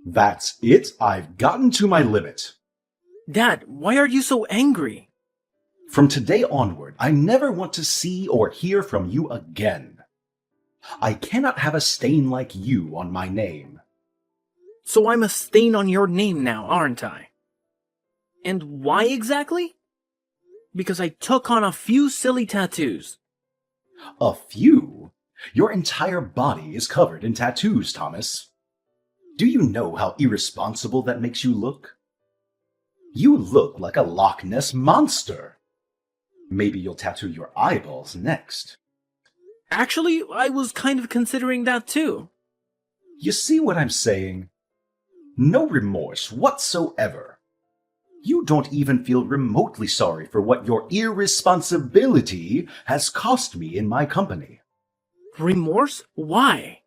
That's it. I've gotten to my limit. Dad, why are you so angry? From today onward, I never want to see or hear from you again. I cannot have a stain like you on my name. So I'm a stain on your name now, aren't I? And why exactly? Because I took on a few silly tattoos. A few? Your entire body is covered in tattoos, Thomas. Do you know how irresponsible that makes you look? You look like a Loch Ness monster. Maybe you'll tattoo your eyeballs next. Actually, I was kind of considering that too. You see what I'm saying? No remorse whatsoever. You don't even feel remotely sorry for what your irresponsibility has cost me in my company. Remorse? Why?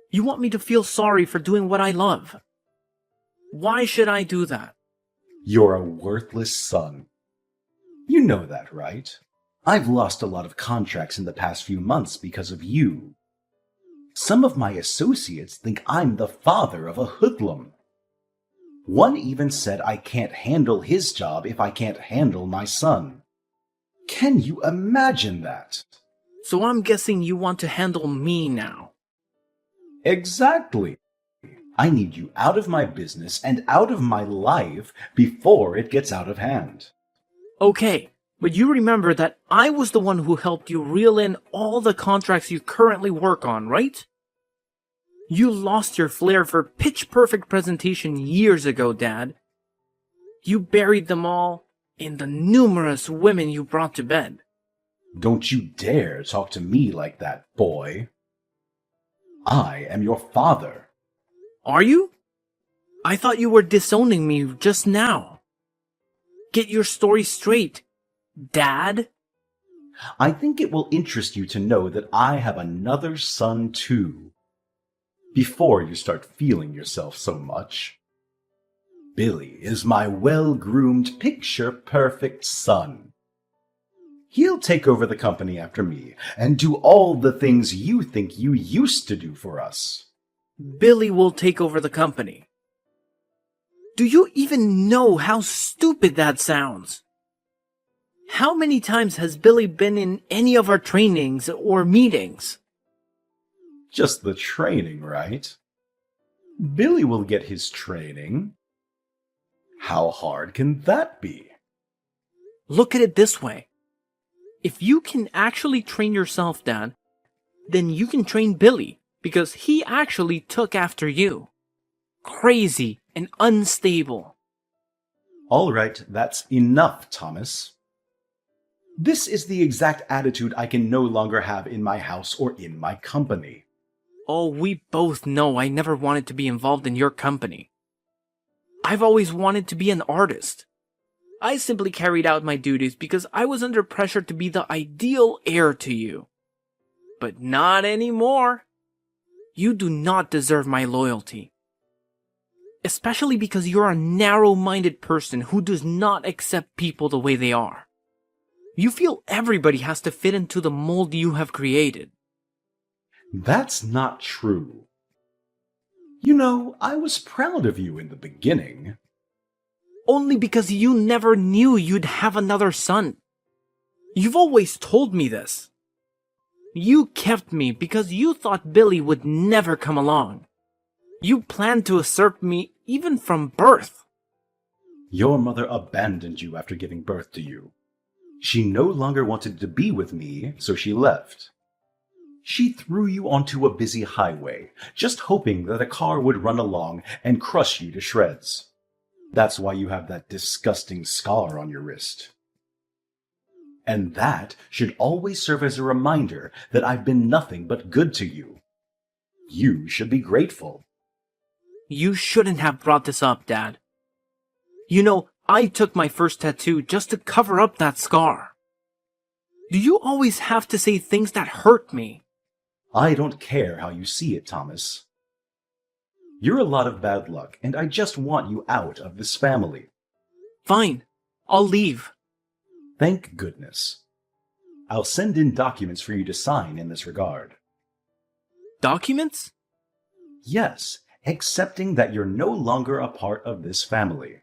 You want me to feel sorry for doing what I love. Why should I do that? You're a worthless son. You know that, right? I've lost a lot of contracts in the past few months because of you. Some of my associates think I'm the father of a hoodlum. One even said I can't handle his job if I can't handle my son. Can you imagine that? So I'm guessing you want to handle me now. Exactly. I need you out of my business and out of my life before it gets out of hand. Okay, but you remember that I was the one who helped you reel in all the contracts you currently work on, right? You lost your flair for pitch-perfect presentation years ago, Dad. You buried them all in the numerous women you brought to bed. Don't you dare talk to me like that, boy. I am your father. Are you? I thought you were disowning me just now. Get your story straight, Dad. I think it will interest you to know that I have another son too. Before you start feeling yourself so much. Billy is my well-groomed, picture-perfect son. He'll take over the company after me and do all the things you think you used to do for us. Billy will take over the company. Do you even know how stupid that sounds? How many times has Billy been in any of our trainings or meetings? Just the training, right? Billy will get his training. How hard can that be? Look at it this way. If you can actually train yourself, Dad, then you can train Billy, because he actually took after you. Crazy and unstable. All right, that's enough, Thomas. This is the exact attitude I can no longer have in my house or in my company. Oh, we both know I never wanted to be involved in your company. I've always wanted to be an artist. I simply carried out my duties because I was under pressure to be the ideal heir to you. But not anymore. You do not deserve my loyalty. Especially because you're a narrow-minded person who does not accept people the way they are. You feel everybody has to fit into the mold you have created. That's not true. You know, I was proud of you in the beginning. Only because you never knew you'd have another son. You've always told me this. You kept me because you thought Billy would never come along. You planned to usurp me even from birth. Your mother abandoned you after giving birth to you. She no longer wanted to be with me, so she left. She threw you onto a busy highway, just hoping that a car would run along and crush you to shreds. That's why you have that disgusting scar on your wrist. And that should always serve as a reminder that I've been nothing but good to you. You should be grateful. You shouldn't have brought this up, Dad. You know, I took my first tattoo just to cover up that scar. Do you always have to say things that hurt me? I don't care how you see it, Thomas. You're a lot of bad luck, and I just want you out of this family. Fine, I'll leave. Thank goodness. I'll send in documents for you to sign in this regard. Documents? Yes, accepting that you're no longer a part of this family,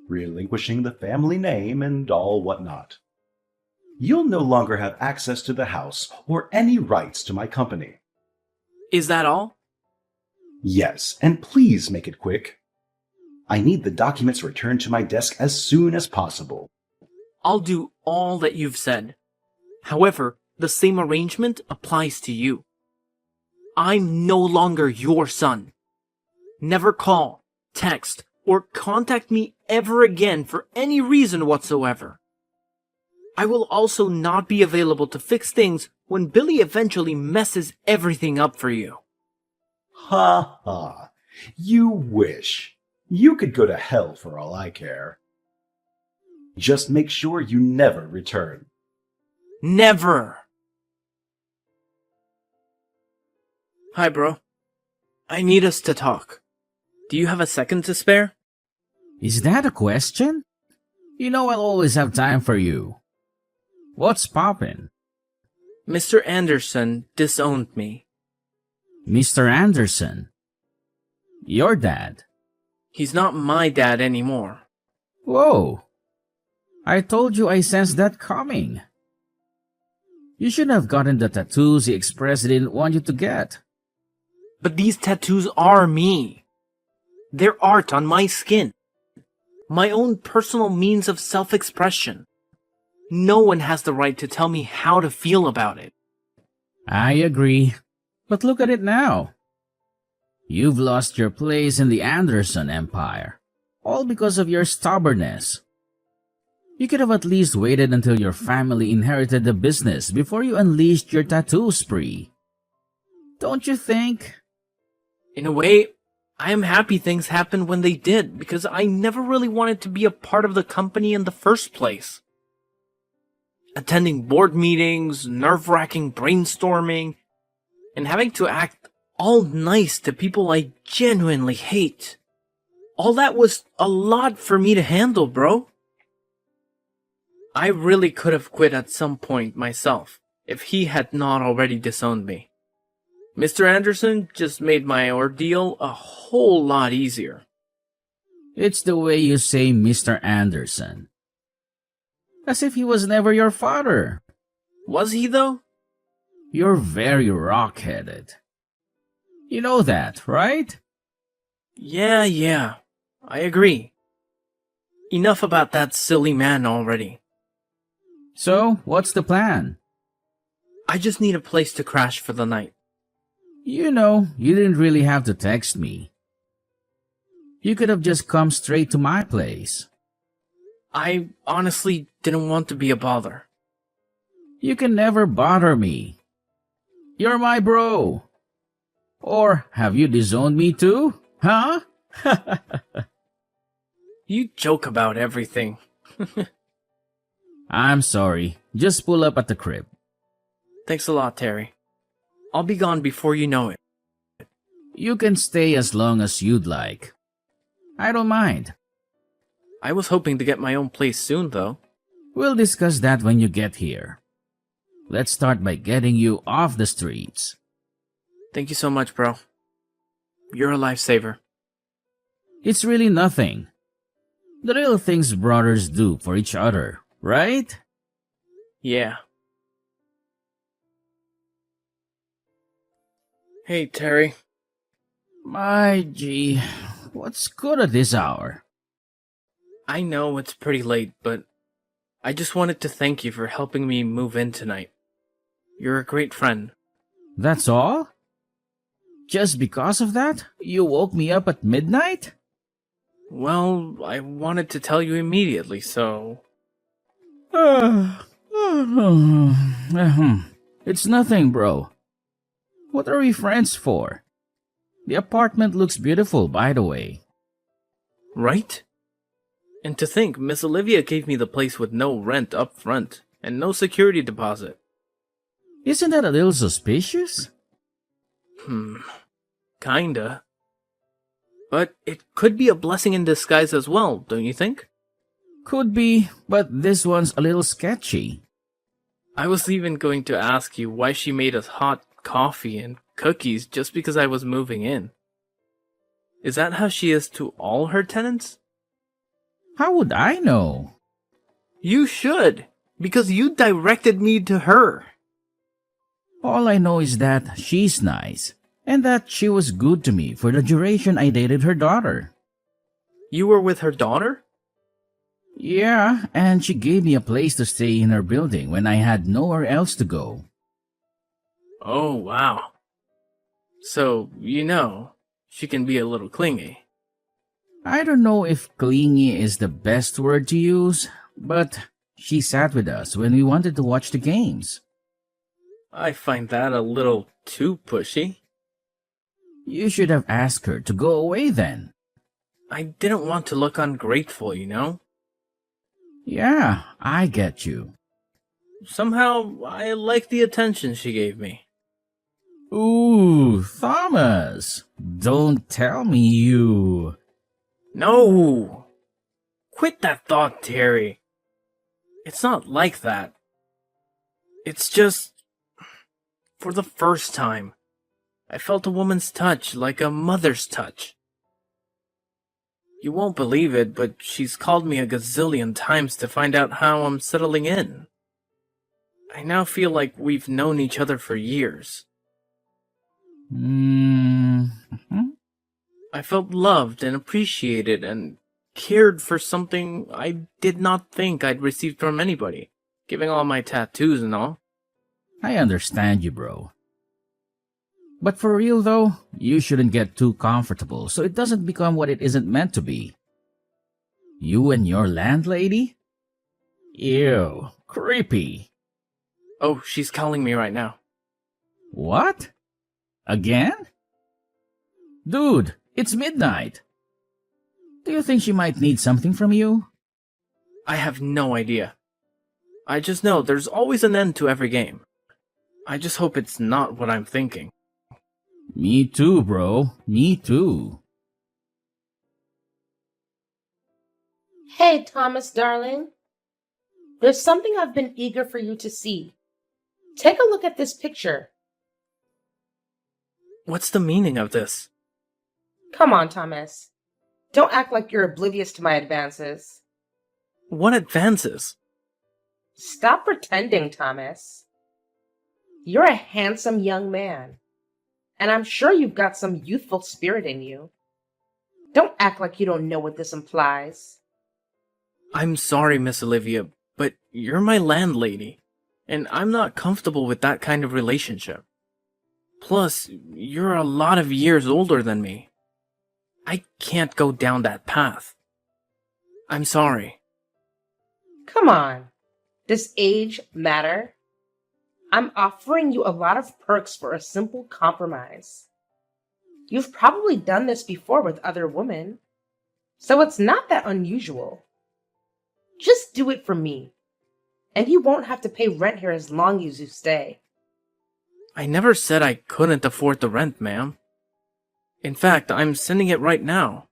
relinquishing the family name and all whatnot. You'll no longer have access to the house or any rights to my company. Is that all? Yes, and please make it quick. I need the documents returned to my desk as soon as possible. I'll do all that you've said. However, the same arrangement applies to you. I'm no longer your son. Never call, text, or contact me ever again for any reason whatsoever. I will also not be available to fix things when Billy eventually messes everything up for you. Ha ha. You wish. You could go to hell for all I care. Just make sure you never return. Never! Hi, bro. I need us to talk. Do you have a second to spare? Is that a question? You know I'll always have time for you. What's poppin'? Mr. Anderson disowned me. Mr. Anderson? Your dad? He's not my dad anymore. Whoa! I told you I sensed that coming. You should have gotten the tattoos he expressed he didn't want you to get. But these tattoos are me. They're art on my skin. My own personal means of self-expression. No one has the right to tell me how to feel about it. I agree. But look at it now. You've lost your place in the Anderson empire, all because of your stubbornness. You could have at least waited until your family inherited the business before you unleashed your tattoo spree. Don't you think? In a way, I am happy things happened when they did, because I never really wanted to be a part of the company in the first place. Attending board meetings, nerve-wracking brainstorming, and having to act all nice to people I genuinely hate. All that was a lot for me to handle, bro. I really could have quit at some point myself, if he had not already disowned me. Mr. Anderson just made my ordeal a whole lot easier. It's the way you say Mr. Anderson. As if he was never your father. Was he, though? You're very rock-headed. You know that, right? Yeah, I agree. Enough about that silly man already. So, what's the plan? I just need a place to crash for the night. You know, you didn't really have to text me. You could have just come straight to my place. I honestly didn't want to be a bother. You can never bother me. You're my bro. Or have you disowned me too? Huh? You joke about everything. I'm sorry. Just pull up at the crib. Thanks a lot, Terry. I'll be gone before you know it. You can stay as long as you'd like. I don't mind. I was hoping to get my own place soon, though. We'll discuss that when you get here. Let's start by getting you off the streets. Thank you so much, bro. You're a lifesaver. It's really nothing. The real things brothers do for each other, right? Yeah. Hey, Terry. My gee, what's good at this hour? I know it's pretty late, but I just wanted to thank you for helping me move in tonight. You're a great friend. That's all? Just because of that, you woke me up at midnight? Well, I wanted to tell you immediately, so... It's nothing, bro. What are we friends for? The apartment looks beautiful, by the way. Right? And to think, Miss Olivia gave me the place with no rent up front, and no security deposit. Isn't that a little suspicious? Kinda. But it could be a blessing in disguise as well, don't you think? Could be, but this one's a little sketchy. I was even going to ask you why she made us hot coffee and cookies just because I was moving in. Is that how she is to all her tenants? How would I know? You should, because you directed me to her. All I know is that she's nice, and that she was good to me for the duration I dated her daughter. You were with her daughter? Yeah, and she gave me a place to stay in her building when I had nowhere else to go. Oh, wow. So, she can be a little clingy. I don't know if clingy is the best word to use, but she sat with us when we wanted to watch the games. I find that a little too pushy. You should have asked her to go away then. I didn't want to look ungrateful, Yeah, I get you. Somehow, I like the attention she gave me. Ooh, Thomas, don't tell me you... No! Quit that thought, Terry. It's not like that. It's just... For the first time, I felt a woman's touch like a mother's touch. You won't believe it, but she's called me a gazillion times to find out how I'm settling in. I now feel like we've known each other for years. I felt loved and appreciated and cared for something I did not think I'd received from anybody, giving all my tattoos and all. I understand you, bro. But for real though, you shouldn't get too comfortable so it doesn't become what it isn't meant to be. You and your landlady? Ew, creepy. Oh, she's calling me right now. What? Again? Dude, it's midnight. Do you think she might need something from you? I have no idea. I just know there's always an end to every game. I just hope it's not what I'm thinking. Me too, bro. Me too. Hey, Thomas, darling. There's something I've been eager for you to see. Take a look at this picture. What's the meaning of this? Come on, Thomas. Don't act like you're oblivious to my advances. What advances? Stop pretending, Thomas. You're a handsome young man, and I'm sure you've got some youthful spirit in you. Don't act like you don't know what this implies. I'm sorry, Miss Olivia, but you're my landlady, and I'm not comfortable with that kind of relationship. Plus, you're a lot of years older than me. I can't go down that path. I'm sorry. Come on. Does age matter? I'm offering you a lot of perks for a simple compromise. You've probably done this before with other women, so it's not that unusual. Just do it for me, and you won't have to pay rent here as long as you stay. I never said I couldn't afford the rent, ma'am. In fact, I'm sending it right now.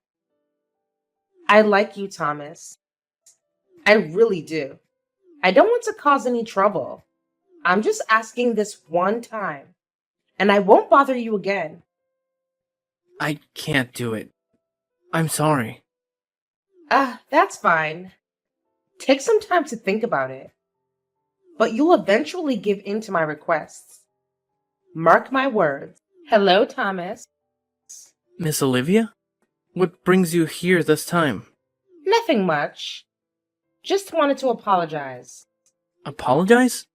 I like you, Thomas. I really do. I don't want to cause any trouble. I'm just asking this one time, and I won't bother you again. I can't do it. I'm sorry. That's fine. Take some time to think about it. But you'll eventually give in to my requests. Mark my words. Hello, Thomas. Miss Olivia? What brings you here this time? Nothing much. Just wanted to apologize. Apologize?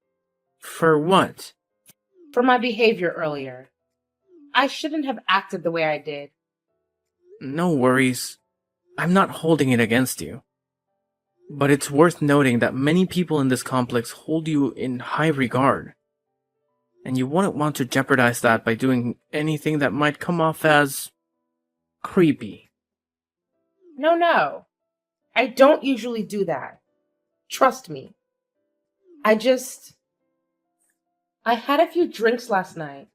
For what? For my behavior earlier. I shouldn't have acted the way I did. No worries. I'm not holding it against you. But it's worth noting that many people in this complex hold you in high regard. And you wouldn't want to jeopardize that by doing anything that might come off as creepy. No. I don't usually do that. Trust me. I had a few drinks last night.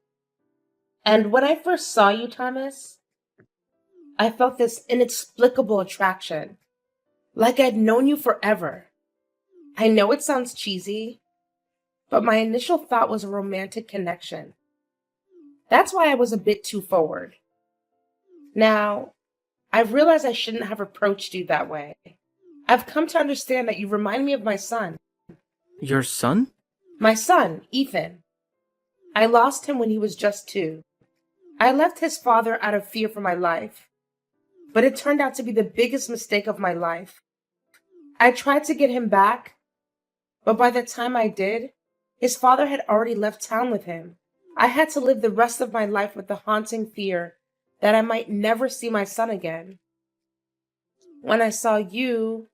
And when I first saw you, Thomas, I felt this inexplicable attraction. Like I'd known you forever. I know it sounds cheesy, but my initial thought was a romantic connection. That's why I was a bit too forward. Now, I've realized I shouldn't have approached you that way. I've come to understand that you remind me of my son. Your son? My son, Ethan. I lost him when he was just 2. I left his father out of fear for my life, but it turned out to be the biggest mistake of my life. I tried to get him back, but by the time I did, his father had already left town with him. I had to live the rest of my life with the haunting fear that I might never see my son again. When I saw you...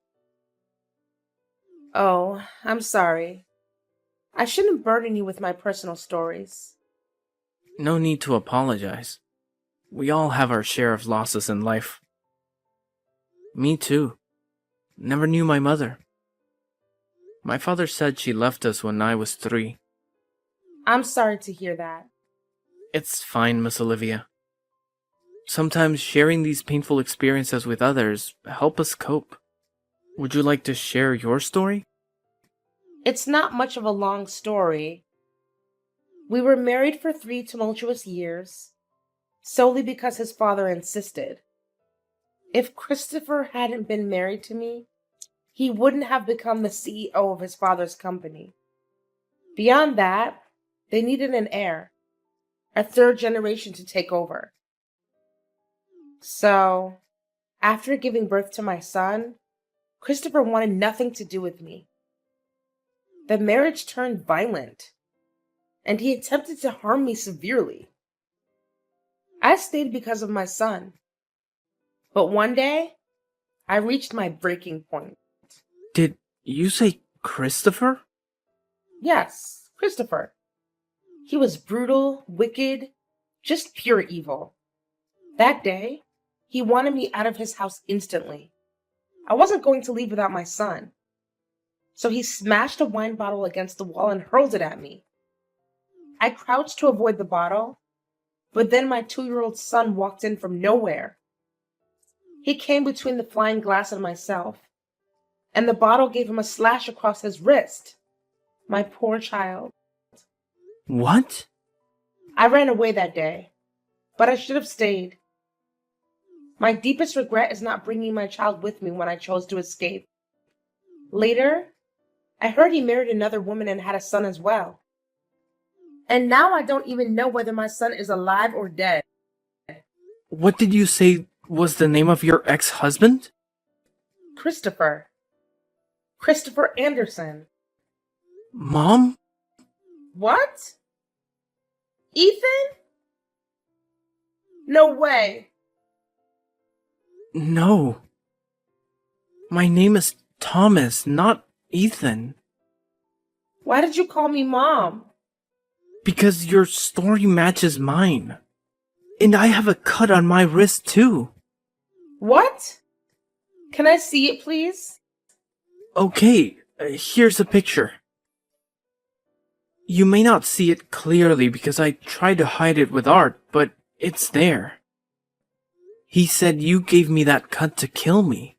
Oh, I'm sorry. I shouldn't burden you with my personal stories. No need to apologize. We all have our share of losses in life. Me too. Never knew my mother. My father said she left us when I was 3. I'm sorry to hear that. It's fine, Miss Olivia. Sometimes sharing these painful experiences with others help us cope. Would you like to share your story? It's not much of a long story. We were married for 3 tumultuous years, solely because his father insisted. If Christopher hadn't been married to me, he wouldn't have become the CEO of his father's company. Beyond that, they needed an heir, a 3rd generation to take over. So, after giving birth to my son, Christopher wanted nothing to do with me. The marriage turned violent, and he attempted to harm me severely. I stayed because of my son. But one day, I reached my breaking point. Did you say Christopher? Yes, Christopher. He was brutal, wicked, just pure evil. That day, he wanted me out of his house instantly. I wasn't going to leave without my son. So he smashed a wine bottle against the wall and hurled it at me. I crouched to avoid the bottle, but then my 2-year-old son walked in from nowhere. He came between the flying glass and myself, and the bottle gave him a slash across his wrist. My poor child. What? I ran away that day, but I should have stayed. My deepest regret is not bringing my child with me when I chose to escape. Later, I heard he married another woman and had a son as well. And now I don't even know whether my son is alive or dead. What did you say was the name of your ex-husband? Christopher. Christopher Anderson. Mom? What? Ethan? No way. No. My name is Thomas, not Ethan. Why did you call me Mom? Because your story matches mine. And I have a cut on my wrist too. What? Can I see it, please? Okay, here's a picture. You may not see it clearly because I tried to hide it with art, but it's there. He said you gave me that cut to kill me.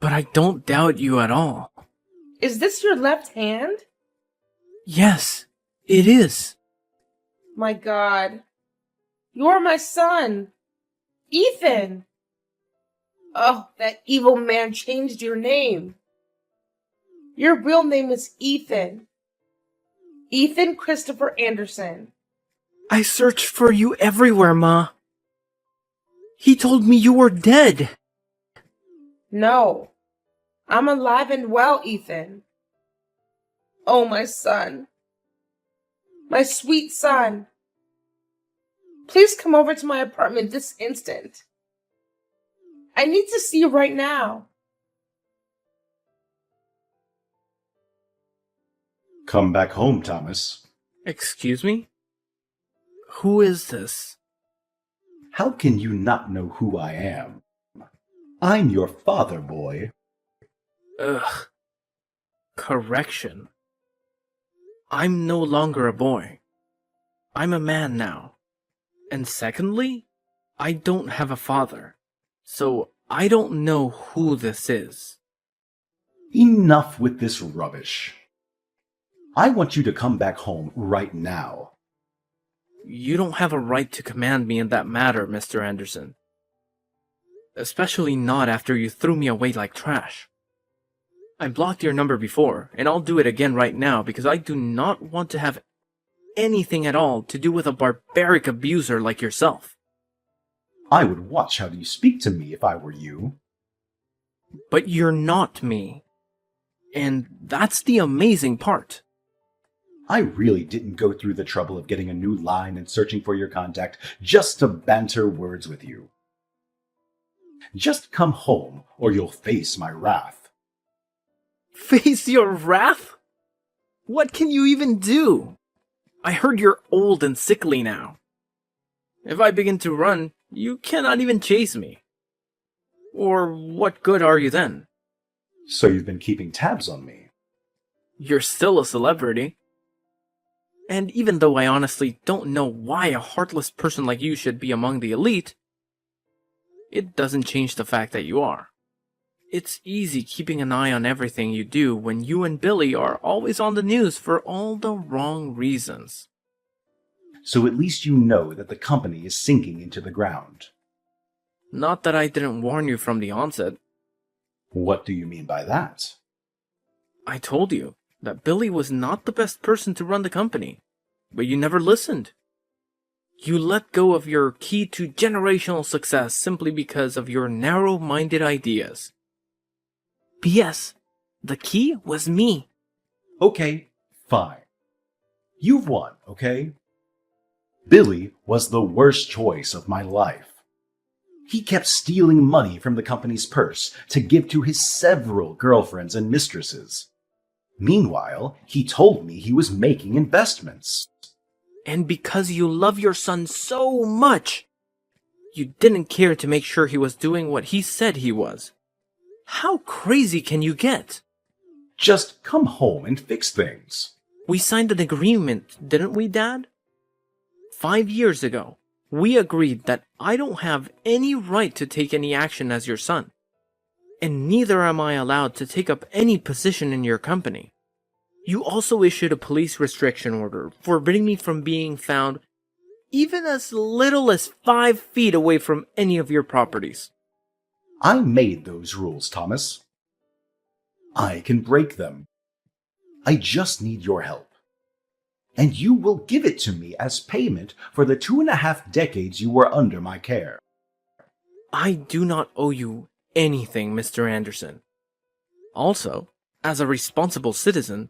But I don't doubt you at all. Is this your left hand? Yes, it is. My God. You're my son. Ethan. Oh, that evil man changed your name. Your real name is Ethan. Ethan Christopher Anderson. I searched for you everywhere, Ma. He told me you were dead. No. I'm alive and well, Ethan. Oh, my son. My sweet son. Please come over to my apartment this instant. I need to see you right now. Come back home, Thomas. Excuse me? Who is this? How can you not know who I am? I'm your father, boy. Ugh. Correction. I'm no longer a boy. I'm a man now. And secondly, I don't have a father. So I don't know who this is. Enough with this rubbish. I want you to come back home right now. You don't have a right to command me in that matter, Mr. Anderson. Especially not after you threw me away like trash. I blocked your number before, and I'll do it again right now because I do not want to have anything at all to do with a barbaric abuser like yourself. I would watch how you speak to me if I were you. But you're not me. And that's the amazing part. I really didn't go through the trouble of getting a new line and searching for your contact just to banter words with you. Just come home, or you'll face my wrath. Face your wrath? What can you even do? I heard you're old and sickly now. If I begin to run, you cannot even chase me. Or what good are you then? So you've been keeping tabs on me. You're still a celebrity. And even though I honestly don't know why a heartless person like you should be among the elite, it doesn't change the fact that you are. It's easy keeping an eye on everything you do when you and Billy are always on the news for all the wrong reasons. So at least you know that the company is sinking into the ground. Not that I didn't warn you from the onset. What do you mean by that? I told you that Billy was not the best person to run the company, but you never listened. You let go of your key to generational success simply because of your narrow-minded ideas. P.S. The key was me. Okay, fine. You've won, okay? Billy was the worst choice of my life. He kept stealing money from the company's purse to give to his several girlfriends and mistresses. Meanwhile, he told me he was making investments. And because you love your son so much, you didn't care to make sure he was doing what he said he was. How crazy can you get? Just come home and fix things. We signed an agreement, didn't we, Dad? 5 years ago, we agreed that I don't have any right to take any action as your son. And neither am I allowed to take up any position in your company. You also issued a police restriction order forbidding me from being found even as little as 5 feet away from any of your properties. I made those rules, Thomas. I can break them. I just need your help. And you will give it to me as payment for the 2.5 decades you were under my care. I do not owe you anything, Mr. Anderson. Also, as a responsible citizen,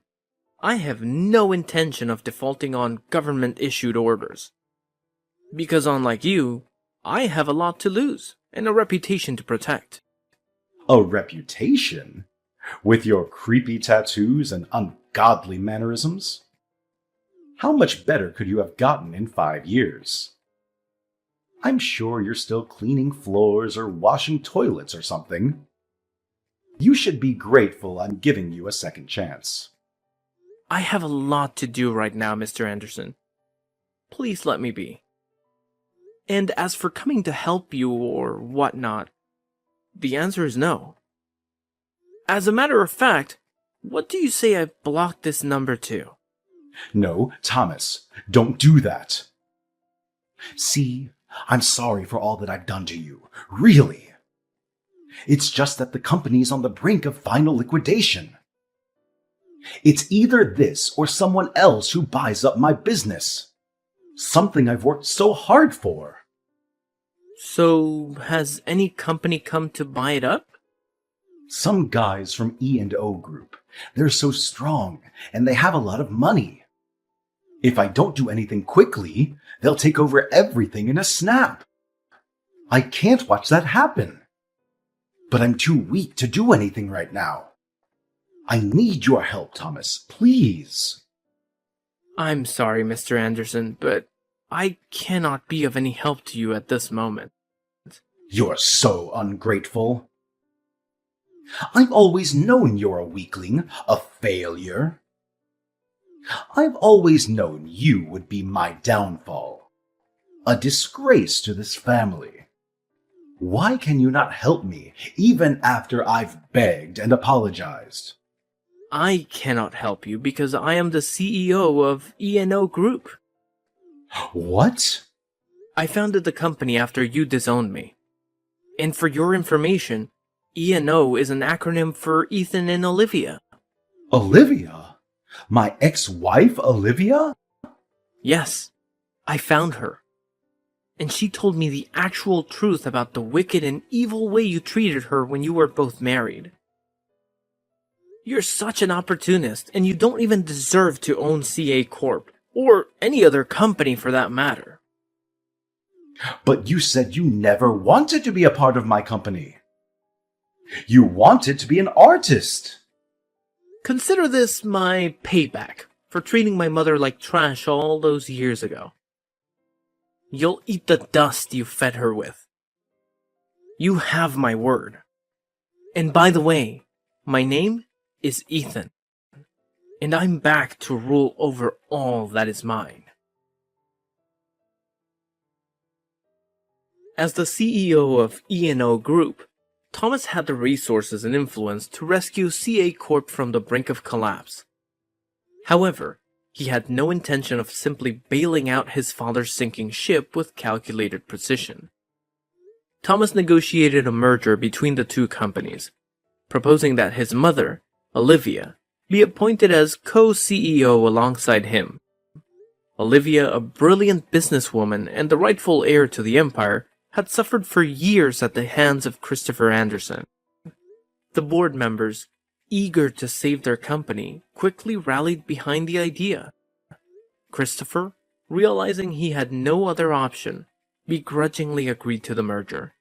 I have no intention of defaulting on government-issued orders. Because unlike you, I have a lot to lose and a reputation to protect. A reputation? With your creepy tattoos and ungodly mannerisms? How much better could you have gotten in 5 years? I'm sure you're still cleaning floors or washing toilets or something. You should be grateful I'm giving you a second chance. I have a lot to do right now, Mr. Anderson. Please let me be. And as for coming to help you or whatnot, the answer is no. As a matter of fact, what do you say I blocked this number to? No, Thomas, don't do that. See, I'm sorry for all that I've done to you. Really. It's just that the company's on the brink of final liquidation. It's either this or someone else who buys up my business. Something I've worked so hard for. So, has any company come to buy it up? Some guys from E&O Group. They're so strong, and they have a lot of money. If I don't do anything quickly, they'll take over everything in a snap. I can't watch that happen. But I'm too weak to do anything right now. I need your help, Thomas, please. I'm sorry, Mr. Anderson, but I cannot be of any help to you at this moment. You're so ungrateful. I've always known you're a weakling, a failure. I've always known you would be my downfall, a disgrace to this family. Why can you not help me even after I've begged and apologized? I cannot help you because I am the CEO of E&O Group. What? I founded the company after you disowned me. And for your information, E&O is an acronym for Ethan and Olivia. Olivia? My ex-wife, Olivia? Yes, I found her. And she told me the actual truth about the wicked and evil way you treated her when you were both married. You're such an opportunist, and you don't even deserve to own CA Corp, or any other company for that matter. But you said you never wanted to be a part of my company. You wanted to be an artist. Consider this my payback for treating my mother like trash all those years ago. You'll eat the dust you fed her with. You have my word. And by the way, my name is Ethan, and I'm back to rule over all that is mine. As the CEO of E&O Group, Thomas had the resources and influence to rescue CA Corp from the brink of collapse. However, he had no intention of simply bailing out his father's sinking ship with calculated precision. Thomas negotiated a merger between the two companies, proposing that his mother, Olivia, be appointed as co-CEO alongside him. Olivia, a brilliant businesswoman and the rightful heir to the empire, had suffered for years at the hands of Christopher Anderson. The board members, eager to save their company, quickly rallied behind the idea. Christopher, realizing he had no other option, begrudgingly agreed to the merger.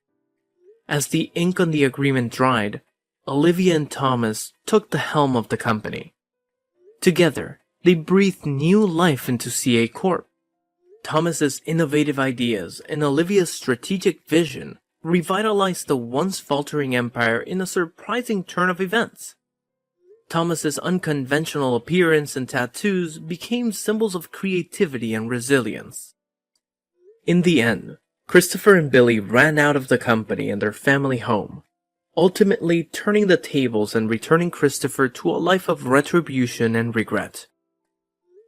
As the ink on the agreement dried, Olivia and Thomas took the helm of the company. Together, they breathed new life into CA Corp. Thomas's innovative ideas and Olivia's strategic vision revitalized the once faltering empire in a surprising turn of events. Thomas's unconventional appearance and tattoos became symbols of creativity and resilience. In the end, Christopher and Billy ran out of the company and their family home, ultimately turning the tables and returning Christopher to a life of retribution and regret.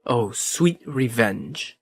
Oh, sweet revenge.